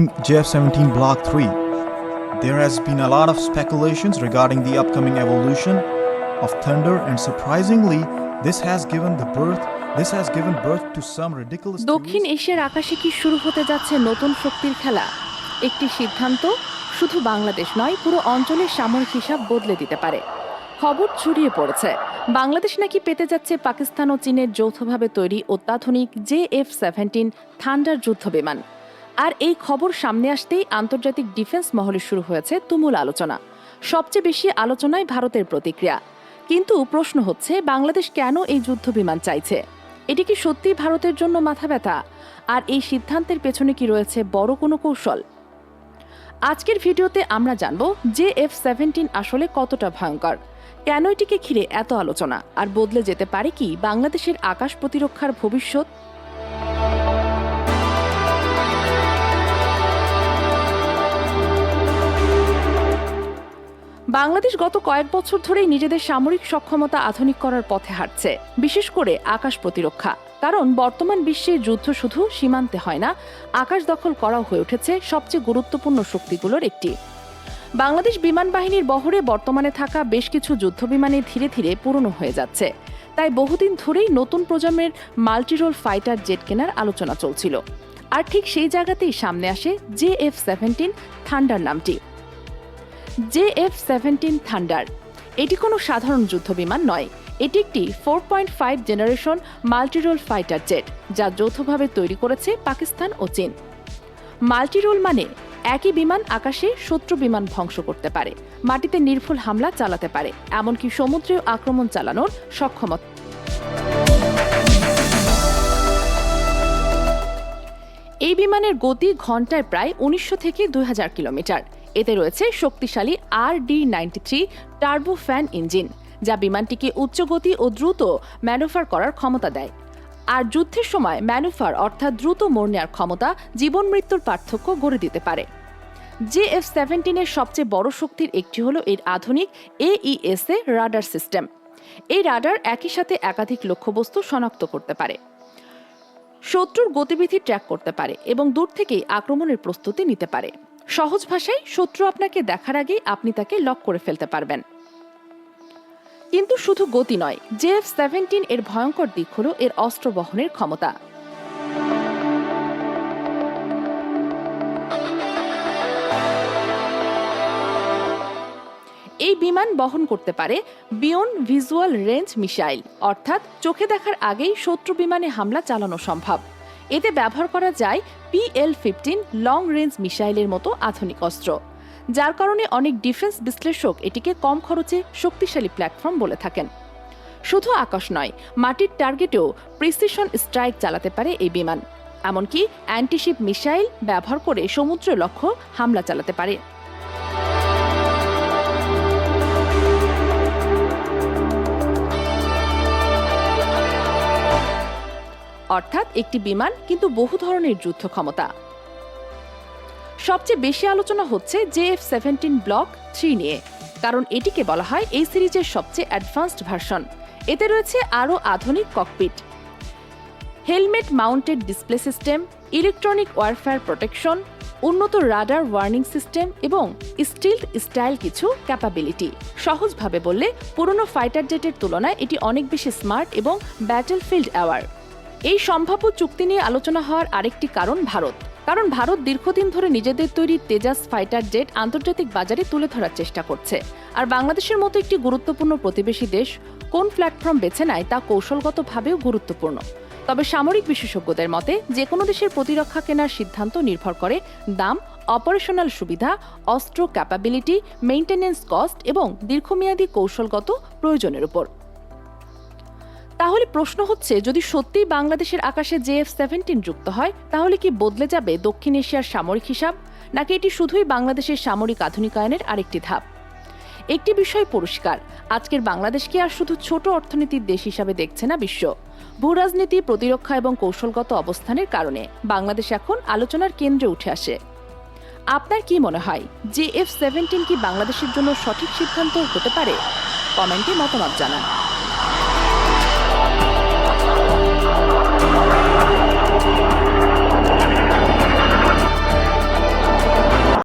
JF-17 Block 3. There has been a lot of speculations regarding the upcoming evolution of Thunder, and surprisingly, this has given birth to some ridiculous দক্ষিণ এশিয়ার আকাশে কি শুরু হতে যাচ্ছে নতুন শক্তির খেলা? একটি সিদ্ধান্ত শুধু বাংলাদেশ নয়, পুরো অঞ্চলের সামরিক হিসাব বদলে দিতে পারে। খবর ছড়িয়ে পড়েছে বাংলাদেশ নাকি পেতে যাচ্ছে পাকিস্তান ও চীনের যৌথভাবে তৈরি অত্যাধুনিক JF-17 থান্ডার যুদ্ধবিমান। আর এই খবর সামনে আসতেই আন্তর্জাতিক ডিফেন্স মহলে শুরু হয়েছে তুমুল আলোচনা। সবচেয়ে বেশি আলোচনায় ভারতের প্রতিক্রিয়া। কিন্তু প্রশ্ন হচ্ছে, বাংলাদেশ কেন এই যুদ্ধবিমান চাইছে? এটি কি সত্যি ভারতের জন্য মাথা ব্যথা? আর এই সিদ্ধান্তের পেছনে কি রয়েছে বড় কোনো কৌশল? আজকের ভিডিওতে আমরা জানব JF-17 আসলে কতটা ভয়ঙ্কর, কেন এটিকে ঘিরে এত আলোচনা, আর বদলে যেতে পারে কি বাংলাদেশের আকাশ প্রতিরক্ষার ভবিষ্যৎ। বাংলাদেশ গত কয়েক বছর ধরেই নিজেদের সামরিক সক্ষমতা আধুনিক করার পথে হাঁটছে, বিশেষ করে আকাশ প্রতিরক্ষা। কারণ বর্তমান বিশ্বে যুদ্ধ শুধু সীমান্তে হয় না, আকাশ দখল করা হয়ে উঠেছে সবচেয়ে গুরুত্বপূর্ণ শক্তিগুলোর একটি। বাংলাদেশ বিমান বাহিনীর বহরে বর্তমানে থাকা বেশ কিছু যুদ্ধবিমানে ধীরে ধীরে পুরনো হয়ে যাচ্ছে। তাই বহুদিন ধরেই নতুন প্রজন্মের মাল্টিরোল ফাইটার জেট কেনার আলোচনা চলছিল। আর ঠিক সেই জায়গাতেই সামনে আসে JF-17 থান্ডার নামটি। JF-17 থান্ডার এটি কোনো সাধারণ যুদ্ধবিমান নয়, এটি একটি 4.5 জেনারেশন মাল্টিরোল ফাইটার জেট, যা যৌথভাবে তৈরি করেছে পাকিস্তান ও চীন। মাল্টিরোল মানে একই বিমান আকাশে শত্রু বিমান ধ্বংস করতে পারে, মাটিতে নির্ভুল হামলা চালাতে পারে, এমনকি সমুদ্রেও আক্রমণ চালানোর সক্ষমতা। এই বিমানের গতি ঘন্টায় প্রায় 1900 থেকে 2000 কিলোমিটার। এতে রয়েছে শক্তিশালী RD-93 টার্বোফ্যান ইঞ্জিন, যা বিমানটিকে উচ্চ গতি ও দ্রুত ম্যানুভার করার ক্ষমতা দেয়। আর যুদ্ধের সময় ম্যানুভার অর্থাৎ দ্রুত মোড় নেওয়ার ক্ষমতা জীবন মৃত্যুর পার্থক্য গড়ে দিতে পারে। JF-17 এর সবচেয়ে বড় শক্তির একটি হলো এর আধুনিক AESA রাডার সিস্টেম। এই রাডার একই সাথে একাধিক লক্ষ্যবস্তু শনাক্ত করতে পারে, শত্রুর গতিবিধি ট্র্যাক করতে পারে এবং দূর থেকেই আক্রমণের প্রস্তুতি নিতে পারে। সহজ ভাষায়, শত্রু আপনাকে দেখার আগেই আপনি তাকে লক করে ফেলতে পারবেন। কিন্তু শুধু গতি নয়, JF-17 এর ভয়ঙ্কর দিক হলো এর অস্ত্র বহনের ক্ষমতা। এই বিমান বহন করতে পারে বিয়ন্ড ভিজুয়াল রেঞ্জ মিসাইল, অর্থাৎ চোখে দেখার আগেই শত্রু বিমানে হামলা চালানো সম্ভব। এতে ব্যবহার করা যায় PL-15 লং রেঞ্জ মিসাইলের মতো আধুনিক অস্ত্র, যার কারণে অনেক ডিফেন্স বিশ্লেষক এটিকে কম খরচে শক্তিশালী প্ল্যাটফর্ম বলে থাকেন। শুধু আকাশ নয়, মাটির টার্গেটেও প্রিসিশন স্ট্রাইক চালাতে পারে এই বিমান, এমনকি অ্যান্টিশিপ মিসাইল ব্যবহার করে সমুদ্র লক্ষ্য হামলা চালাতে পারে। অর্থাৎ একটি বিমান, কিন্তু বহু ধরনের যুদ্ধ ক্ষমতা। সবচেয়ে বেশি আলোচনা হচ্ছে JF-17 ব্লক 3 নিয়ে, কারণ এটিকে বলা হয় এই সিরিজের সবচেয়ে অ্যাডভান্সড ভার্সন। এতে রয়েছে আরও আধুনিক cockpit, helmet mounted display system, electronic warfare protection, উন্নত রাডার ওয়ার্নিং সিস্টেম এবং স্টিলথ স্টাইল কিছু ক্যাপাবিলিটি। সহজভাবে বললে, পুরনো ফাইটার জেটের তুলনায় এটি অনেক বেশি স্মার্ট এবং ব্যাটলফিল্ড অ্যাওয়ার। এই সম্ভাব্য চুক্তি নিয়ে আলোচনা হওয়ার আরেকটি কারণ ভারত। কারণ ভারত দীর্ঘদিন ধরে নিজেদের তৈরি তেজাস ফাইটার জেট আন্তর্জাতিক বাজারে তুলে ধরার চেষ্টা করছে। আর বাংলাদেশের মতো একটি গুরুত্বপূর্ণ প্রতিবেশী দেশ কোন প্ল্যাটফর্ম বেছে নেয় তা কৌশলগতভাবেও গুরুত্বপূর্ণ। তবে সামরিক বিশেষজ্ঞদের মতে, যে কোনো দেশের প্রতিরক্ষা কেনার সিদ্ধান্ত নির্ভর করে দাম, অপারেশনাল সুবিধা, অস্ত্র ক্যাপাবিলিটি, মেইনটেনেন্স কস্ট এবং দীর্ঘমেয়াদী কৌশলগত প্রয়োজনের উপর। তাহলে প্রশ্ন হচ্ছে, যদি সত্যিই বাংলাদেশের আকাশে JF-17 যুক্ত হয়, তাহলে কি বদলে যাবে দক্ষিণ এশিয়ার সামরিক হিসাব, নাকি এটি শুধুই বাংলাদেশের সামরিক আধুনিকায়নের আরেকটি ধাপ? একটি বিষয় পরিষ্কার, আজকের বাংলাদেশকে আর শুধু ছোট অর্থনীতির দেশ হিসাবে দেখছে না বিশ্ব। ভূরাজনীতি, প্রতিরক্ষা এবং কৌশলগত অবস্থানের কারণে বাংলাদেশ এখন আলোচনার কেন্দ্রে উঠে আসে। আপনার কি মনে হয়, JF-17 কি বাংলাদেশের জন্য সঠিক সিদ্ধান্ত হতে পারে? কমেন্টে মতামত জানান।